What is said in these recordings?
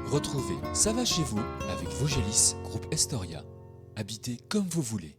Retrouvez Ça va chez vous avec Vogelis, groupe Estoria. Habitez comme vous voulez.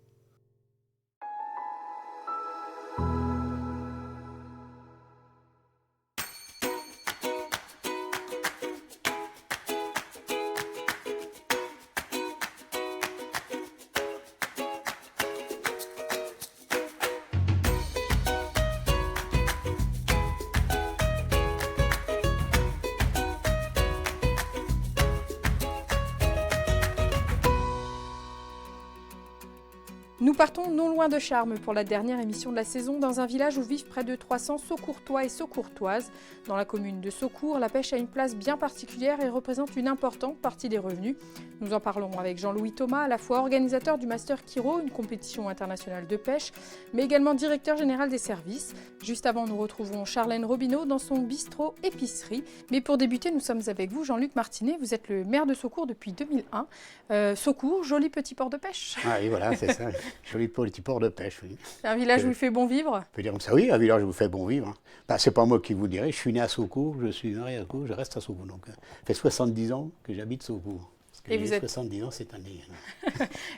Nous partons non loin de Charmes pour la dernière émission de la saison dans un village où vivent près de 300 Saucourtois et Saucourtoises. Dans la commune de Saucourt, la pêche a une place bien particulière et représente une importante partie des revenus. Nous en parlons avec Jean-Louis Thomas, à la fois organisateur du Master Kiro, une compétition internationale de pêche, mais également directeur général des services. Juste avant, nous retrouvons Charlène Robineau dans son bistrot épicerie. Mais pour débuter, nous sommes avec vous, Jean-Luc Martinet. Vous êtes le maire de Saucourt depuis 2001. Saucourt, joli petit port de pêche. Ah oui, voilà, c'est ça. Joli petit port de pêche, oui. C'est un village où il fait bon vivre? On peut dire comme ça, oui, un village où il fait bon vivre. Ben, c'est pas moi qui vous dirai, je suis né à Saucourt, je suis marié à Saucourt, je reste à Saucourt. Donc, ça fait 70 ans que j'habite Saucourt. Parce que j'ai 70 ans cette année.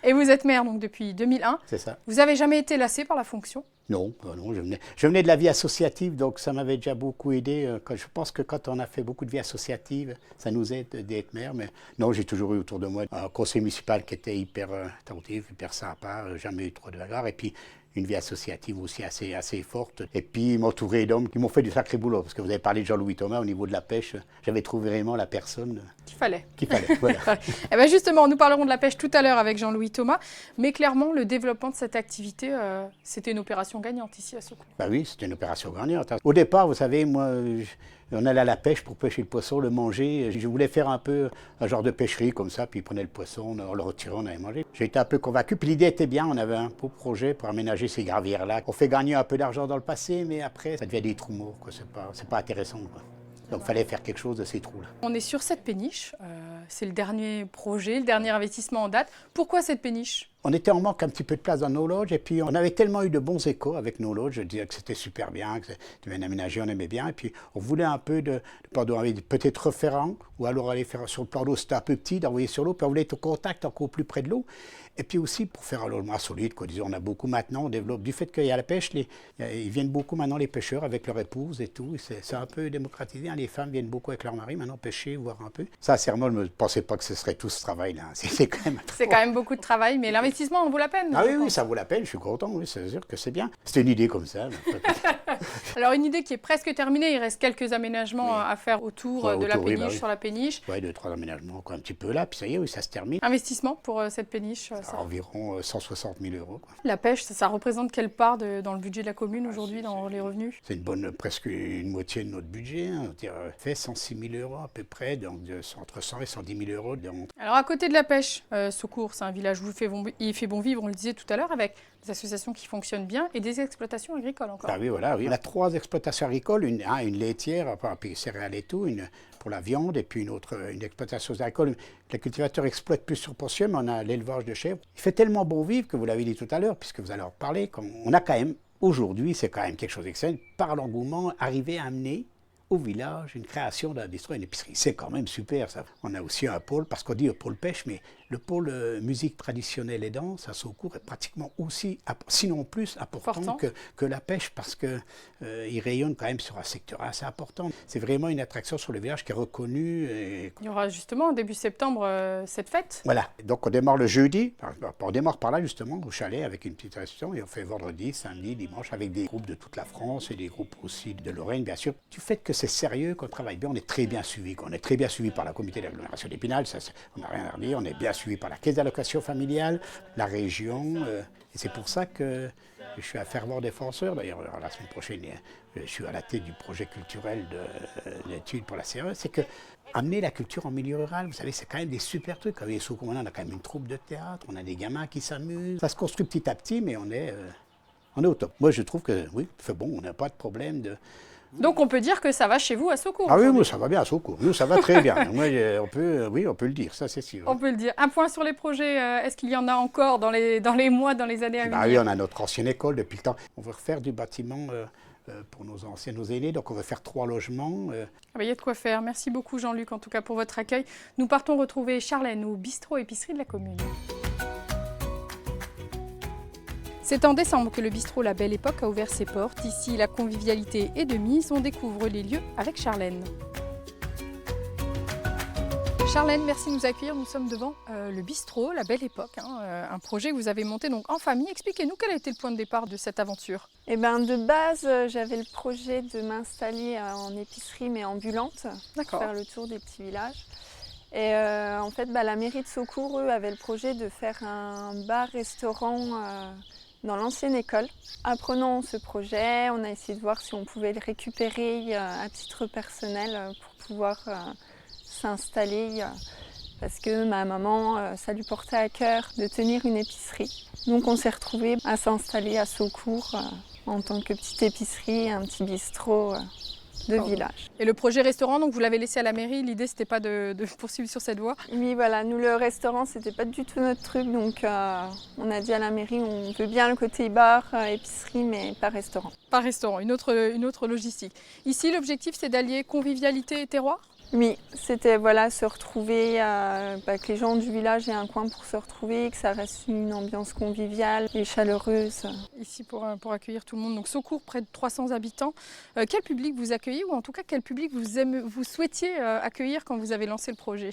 Et vous êtes maire donc depuis 2001. C'est ça. Vous avez jamais été lassé par la fonction? Non, non, je venais de la vie associative, donc ça m'avait déjà beaucoup aidé. Je pense que quand on a fait beaucoup de vie associative, ça nous aide d'être maire. Mais non, j'ai toujours eu autour de moi un conseil municipal qui était hyper attentif, hyper sympa, jamais eu trop de bagarre. Et puis une vie associative aussi assez forte. Et puis m'entourer d'hommes qui m'ont fait du sacré boulot. Parce que vous avez parlé de Jean-Louis Thomas au niveau de la pêche. J'avais trouvé vraiment la personne qu'il fallait. Voilà. Et bien justement, nous parlerons de la pêche tout à l'heure avec Jean-Louis Thomas. Mais clairement, le développement de cette activité, c'était une opération gagnante ici à Saucourt. Bah oui, c'était une opération gagnante. Au départ, vous savez, moi, on allait à la pêche pour pêcher le poisson, le manger. Je voulais faire un peu un genre de pêcherie comme ça, puis ils prenaient le poisson, on le retirait, on allait manger. J'ai été un peu convaincu, puis l'idée était bien, on avait un beau projet pour aménager ces gravières-là. On fait gagner un peu d'argent dans le passé, mais après, ça devient des trous morts, quoi. C'est pas intéressant, quoi. Donc il fallait faire quelque chose de ces trous-là. On est sur cette péniche, c'est le dernier projet, le dernier investissement en date. Pourquoi cette péniche? On était en manque un petit peu de place dans nos lodges et puis on avait tellement eu de bons échos avec nos lodges, je disais que c'était super bien, que c'était bien aménagé, on aimait bien. Et puis on voulait un peu de plan d'eau, peut-être refaire ou alors aller faire sur le plan d'eau, c'était un peu petit, d'envoyer sur l'eau, puis on voulait être au contact encore plus près de l'eau. Et puis aussi pour faire un logement solide, quoi. Disons, on a beaucoup maintenant, on développe, du fait qu'il y a la pêche, ils viennent beaucoup maintenant les pêcheurs avec leur épouse et tout, c'est un peu démocratisé, hein. Les femmes viennent beaucoup avec leur mari maintenant pêcher, voir un peu. Sincèrement, je ne pensais pas que ce serait tout ce travail-là, c'est quand même beaucoup de travail, mais l'investissement en vaut la peine. Ah oui, ça vaut la peine, je suis content, oui, c'est sûr que c'est bien. C'était une idée comme ça. Alors une idée qui est presque terminée, il reste quelques aménagements à faire autour de la péniche, sur la péniche. Oui, 2-3 aménagements encore un petit peu là, puis ça y est, oui, ça se termine. Investissement pour cette péniche environ 160 000 €. Quoi. La pêche, ça représente quelle part dans le budget de la commune aujourd'hui, dans les revenus? C'est presque une moitié de notre budget, hein. Fait 106 000 € à peu près, donc entre 100 et 110 000 €. Donc. Alors à côté de la pêche, Saucourt, c'est un village où il fait bon vivre, on le disait tout à l'heure, avec des associations qui fonctionnent bien et des exploitations agricoles encore. Ah oui, voilà, oui. On a 3 exploitations agricoles, une laitière, puis céréales et tout, une pour la viande et puis une exploitation agricole. Les cultivateurs exploitent plus sur portion, mais on a l'élevage de chèvres. Il fait tellement bon vivre que vous l'avez dit tout à l'heure, puisque vous allez en parler, on a quand même, aujourd'hui, c'est quand même quelque chose d'excellent, par l'engouement, arriver à amener au village une création d'un bistrot et une épicerie. C'est quand même super ça. On a aussi un pôle, parce qu'on dit un pôle pêche, mais le pôle musique traditionnelle et danse à Saucourt est pratiquement aussi, sinon plus important que la pêche, parce qu'il rayonne quand même sur un secteur assez important. C'est vraiment une attraction sur le village qui est reconnue. Il y aura justement début septembre cette fête. Voilà, donc on démarre le jeudi, on démarre par là justement au chalet avec une petite réception et on fait vendredi, samedi, dimanche avec des groupes de toute la France et des groupes aussi de Lorraine bien sûr. Du fait que c'est sérieux, qu'on travaille bien, on est très bien suivi. On est très bien suivi par la comité d'agglomération d'Épinal, on n'a rien à redire, on est bien suivi par la caisse d'allocation familiale, la région, et c'est pour ça que je suis un fervent défenseur. D'ailleurs, la semaine prochaine, je suis à la tête du projet culturel d'études pour la CRE. C'est que amener la culture en milieu rural, vous savez, c'est quand même des super trucs. Avec Saucourt, on a quand même une troupe de théâtre, on a des gamins qui s'amusent. Ça se construit petit à petit, mais on est au top. Moi, je trouve que oui, c'est bon, on n'a pas de problème de... Donc on peut dire que ça va chez vous à Saucourt. Ah oui, moi, ça va bien à Saucourt. Nous, ça va très bien. Moi, on peut le dire, ça c'est sûr. On peut le dire. Un point sur les projets, est-ce qu'il y en a encore dans les mois, dans les années à venir? Oui, on a notre ancienne école depuis le temps. On veut refaire du bâtiment pour nos anciens, nos aînés. Donc on va faire 3 logements. Il y a de quoi faire. Merci beaucoup Jean-Luc en tout cas pour votre accueil. Nous partons retrouver Charlène au bistrot épicerie de la commune. C'est en décembre que le bistrot La Belle Époque a ouvert ses portes. Ici, la convivialité est de mise. On découvre les lieux avec Charlène. Charlène, merci de nous accueillir. Nous sommes devant le bistrot La Belle Époque, un projet que vous avez monté donc en famille. Expliquez-nous quel a été le point de départ de cette aventure. De base, j'avais le projet de m'installer en épicerie mais ambulante, faire le tour des petits villages. Et en fait, la mairie de Saucourt, eux, avait le projet de faire un bar-restaurant dans l'ancienne école. Apprenant ce projet, on a essayé de voir si on pouvait le récupérer à titre personnel pour pouvoir s'installer parce que ma maman, ça lui portait à cœur de tenir une épicerie. Donc on s'est retrouvés à s'installer à Saucourt en tant que petite épicerie, un petit bistrot de village. Et le projet restaurant, donc vous l'avez laissé à la mairie, l'idée c'était pas de poursuivre sur cette voie? Oui, voilà, nous le restaurant c'était pas du tout notre truc, donc on a dit à la mairie on veut bien le côté bar, épicerie, mais pas restaurant. Pas restaurant, une autre logistique. Ici l'objectif c'est d'allier convivialité et terroir? Oui, c'était se retrouver, que les gens du village aient un coin pour se retrouver, que ça reste une ambiance conviviale et chaleureuse. Ici pour accueillir tout le monde, donc Saucourt, près de 300 habitants. Quel public vous accueillez ou en tout cas quel public vous souhaitiez accueillir quand vous avez lancé le projet?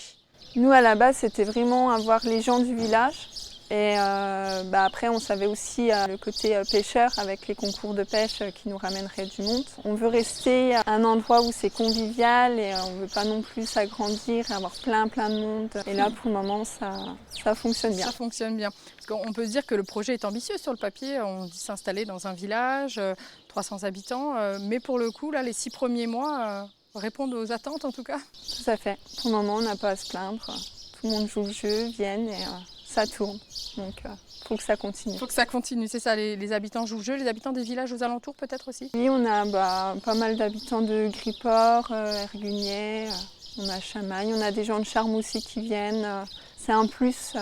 Nous à la base c'était vraiment avoir les gens du village. Et après, on savait aussi le côté pêcheur avec les concours de pêche qui nous ramèneraient du monde. On veut rester à un endroit où c'est convivial et on ne veut pas non plus s'agrandir et avoir plein de monde. Et là, pour le moment, ça fonctionne bien. Ça fonctionne bien. Parce qu'on peut se dire que le projet est ambitieux sur le papier. On dit s'installer dans un village, 300 habitants. Mais pour le coup, là, les 6 premiers mois répondent aux attentes en tout cas. Tout à fait. Pour le moment, on n'a pas à se plaindre. Tout le monde joue le jeu, viennent et ça tourne. Donc, il faut que ça continue. Il faut que ça continue, c'est ça. Les habitants jouent le jeu, les habitants des villages aux alentours peut-être aussi? Oui, on a pas mal d'habitants de Griport, Erguigné, on a Chamagne, on a des gens de Charmes aussi qui viennent. C'est un plus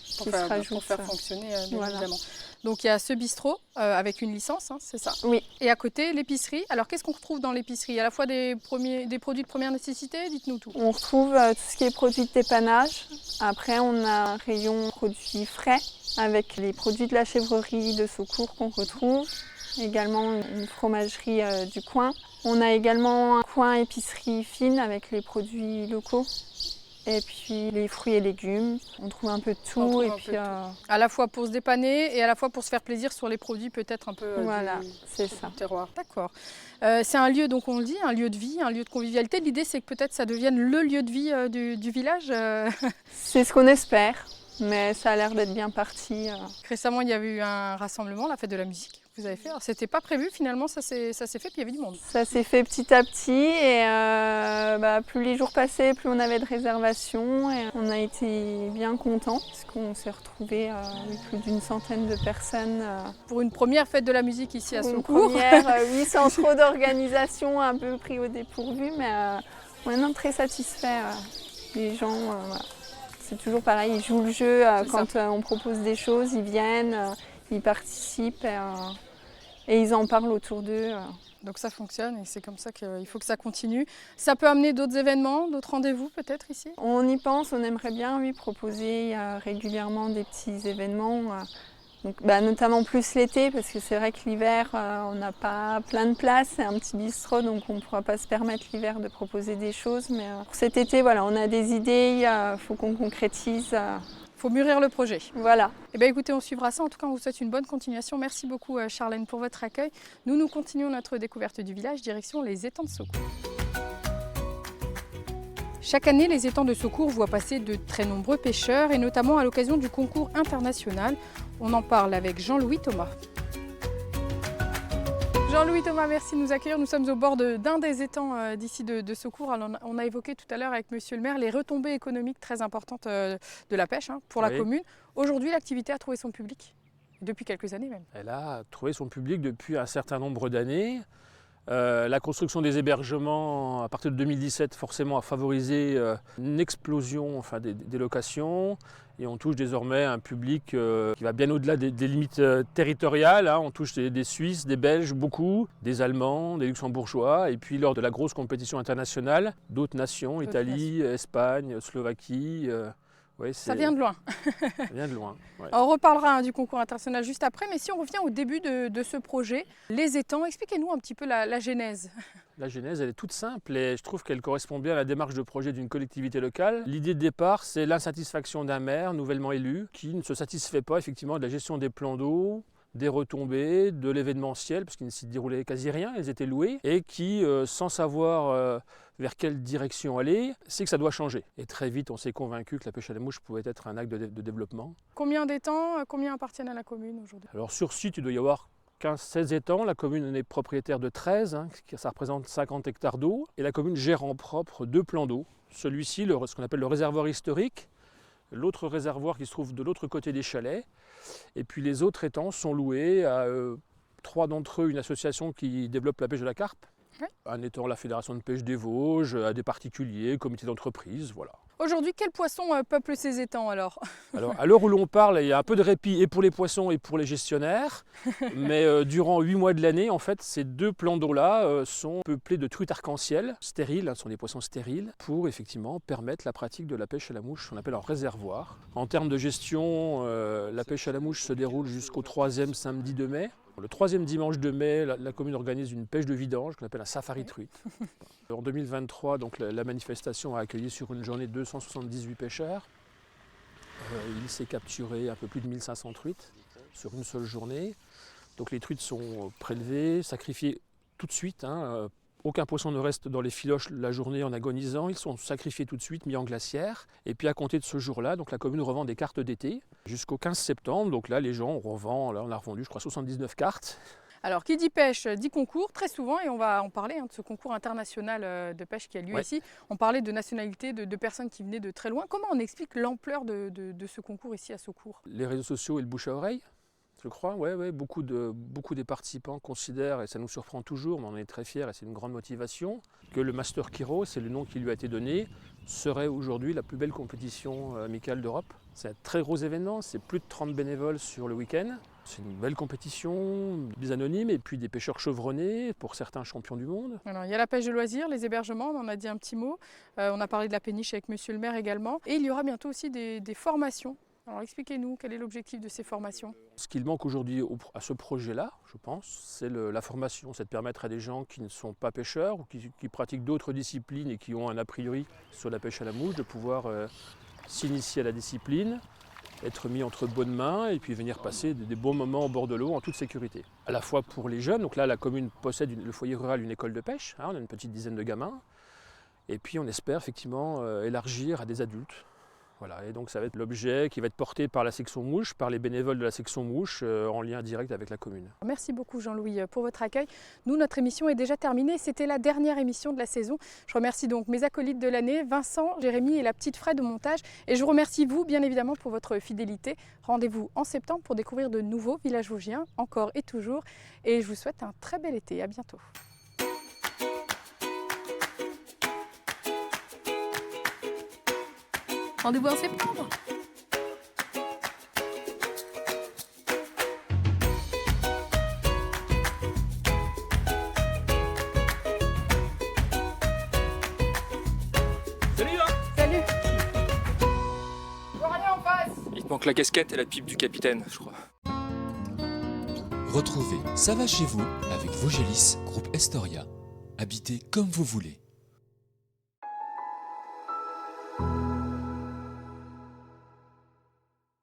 qui se rajoute. Pour faire fonctionner, bien évidemment. Donc il y a ce bistrot avec une licence, c'est ça? Oui. Et à côté, l'épicerie. Alors qu'est-ce qu'on retrouve dans l'épicerie? À la fois des produits de première nécessité, dites-nous tout. On retrouve tout ce qui est produits de dépannage. Après, on a un rayon produits frais avec les produits de la chèvrerie de Saucourt qu'on retrouve. Également une fromagerie du coin. On a également un coin épicerie fine avec les produits locaux. Et puis les fruits et légumes, on trouve un peu de tout. À la fois pour se dépanner et à la fois pour se faire plaisir sur les produits peut-être un peu c'est ça. Du terroir. D'accord. C'est un lieu, donc on le dit, un lieu de vie, un lieu de convivialité. L'idée c'est que peut-être ça devienne le lieu de vie du village. C'est ce qu'on espère, mais ça a l'air d'être bien parti. Récemment il y avait eu un rassemblement, la fête de la musique. Vous avez fait. Alors, c'était pas prévu, finalement, ça s'est fait, puis il y avait du monde. Ça s'est fait petit à petit et plus les jours passaient, plus on avait de réservations et on a été bien contents parce qu'on s'est retrouvés avec plus d'une centaine de personnes. Pour une première fête de la musique ici à Saucourt. Une première, oui, sans trop d'organisation, un peu pris au dépourvu, mais on est très satisfaits. Les gens, c'est toujours pareil, ils jouent le jeu quand on propose des choses, ils viennent. Ils participent et ils en parlent autour d'eux. Donc ça fonctionne et c'est comme ça qu'il faut que ça continue. Ça peut amener d'autres événements, d'autres rendez-vous peut-être ici? On y pense, on aimerait bien proposer régulièrement des petits événements, notamment plus l'été parce que c'est vrai que l'hiver on n'a pas plein de place, c'est un petit bistrot donc on ne pourra pas se permettre l'hiver de proposer des choses. Mais pour cet été, on a des idées, il faut qu'on concrétise. Il faut mûrir le projet. Voilà. Eh bien, écoutez, on suivra ça. En tout cas, on vous souhaite une bonne continuation. Merci beaucoup, Charlène, pour votre accueil. Nous continuons notre découverte du village, direction les étangs de Saucourt. Chaque année, les étangs de Saucourt voient passer de très nombreux pêcheurs, et notamment à l'occasion du concours international. On en parle avec Jean-Louis Thomas. Jean-Louis Thomas, merci de nous accueillir. Nous sommes au bord d'un des étangs d'ici de Saucourt. Alors, on a évoqué tout à l'heure avec Monsieur le maire les retombées économiques très importantes de la pêche pour la commune. Aujourd'hui, l'activité a trouvé son public, depuis quelques années même. Elle a trouvé son public depuis un certain nombre d'années. La construction des hébergements à partir de 2017 forcément a favorisé une explosion des locations et on touche désormais un public qui va bien au-delà des limites territoriales. On touche des Suisses, des Belges beaucoup, des Allemands, des Luxembourgeois et puis lors de la grosse compétition internationale, d'autres nations, Italie, Espagne, Slovaquie. Ça vient de loin. Ça vient de loin. Ouais. On reparlera du concours international juste après, mais si on revient au début de ce projet, les étangs, expliquez-nous un petit peu la genèse. La genèse, elle est toute simple et je trouve qu'elle correspond bien à la démarche de projet d'une collectivité locale. L'idée de départ, c'est l'insatisfaction d'un maire nouvellement élu qui ne se satisfait pas effectivement de la gestion des plans d'eau, des retombées, de l'événementiel, parce qu'il ne s'y déroulait quasi rien, ils étaient loués, et qui, sans savoir vers quelle direction aller, sait que ça doit changer. Et très vite, on s'est convaincu que la pêche à la mouche pouvait être un acte de développement. Combien d'étangs, combien appartiennent à la commune aujourd'hui? Alors sur site, il doit y avoir 15-16 étangs. La commune en est propriétaire de 13, ça représente 50 hectares d'eau. Et la commune gère en propre 2 plans d'eau. Celui-ci, ce qu'on appelle le réservoir historique, l'autre réservoir qui se trouve de l'autre côté des chalets. Et puis les autres étangs sont loués à 3 d'entre eux, une association qui développe la pêche de la carpe. Oui. Un étant la Fédération de pêche des Vosges, à des particuliers, comités d'entreprise, voilà. Aujourd'hui, quels poissons peuplent ces étangs alors? Alors, à l'heure où l'on parle, il y a un peu de répit et pour les poissons et pour les gestionnaires. Mais durant 8 mois de l'année, en fait, ces 2 plans d'eau-là sont peuplés de truites arc-en-ciel, stériles, ce sont des poissons stériles, pour effectivement permettre la pratique de la pêche à la mouche, qu'on appelle en réservoir. En termes de gestion, la pêche à la mouche se déroule jusqu'au 3e samedi de mai. Le 3e dimanche de mai, la commune organise une pêche de vidange qu'on appelle un safari truite. En 2023, donc, la manifestation a accueilli sur une journée 278 pêcheurs. Il s'est capturé un peu plus de 1500 truites sur une seule journée. Donc les truites sont prélevées, sacrifiées tout de suite. Aucun poisson ne reste dans les filoches la journée en agonisant. Ils sont sacrifiés tout de suite, mis en glacière. Et puis à compter de ce jour-là, donc la commune revend des cartes d'été jusqu'au 15 septembre. Donc là, les gens on a revendu, je crois, 79 cartes. Alors, qui dit pêche, dit concours, très souvent, et on va en parler de ce concours international de pêche qui a lieu ici. On parlait de nationalité, de personnes qui venaient de très loin. Comment on explique l'ampleur de ce concours ici à Saucourt? Les réseaux sociaux et le bouche à oreille, je crois. Beaucoup des participants considèrent, et ça nous surprend toujours, mais on est très fiers et c'est une grande motivation, que le Master Kiro, c'est le nom qui lui a été donné, serait aujourd'hui la plus belle compétition amicale d'Europe. C'est un très gros événement, c'est plus de 30 bénévoles sur le week-end. C'est une belle compétition, des anonymes et puis des pêcheurs chevronnés, pour certains champions du monde. Alors, il y a la pêche de loisirs, les hébergements, on en a dit un petit mot. On a parlé de la péniche avec monsieur le maire également. Et il y aura bientôt aussi des formations. Alors expliquez-nous, quel est l'objectif de ces formations? Ce qu'il manque aujourd'hui à ce projet-là, je pense, c'est la formation. C'est de permettre à des gens qui ne sont pas pêcheurs ou qui pratiquent d'autres disciplines et qui ont un a priori sur la pêche à la mouche, de pouvoir s'initier à la discipline, être mis entre bonnes mains et puis venir passer des bons moments au bord de l'eau en toute sécurité. À la fois pour les jeunes, donc là la commune possède le foyer rural, une école de pêche, on a une petite dizaine de gamins, et puis on espère effectivement élargir à des adultes. Voilà, et donc ça va être l'objet qui va être porté par la section mouche, par les bénévoles de la section mouche, en lien direct avec la commune. Merci beaucoup Jean-Louis pour votre accueil. Nous, notre émission est déjà terminée. C'était la dernière émission de la saison. Je remercie donc mes acolytes de l'année, Vincent, Jérémy et la petite Fred au montage. Et je vous remercie vous, bien évidemment, pour votre fidélité. Rendez-vous en septembre pour découvrir de nouveaux villages vosgiens, encore et toujours. Et je vous souhaite un très bel été. À bientôt. Rendez-vous en septembre. Salut hein. Salut. Je vois rien en face. Il te manque la casquette et la pipe du capitaine, je crois. Retrouvez Ça va chez vous avec Vosgelis, groupe Estoria. Habitez comme vous voulez.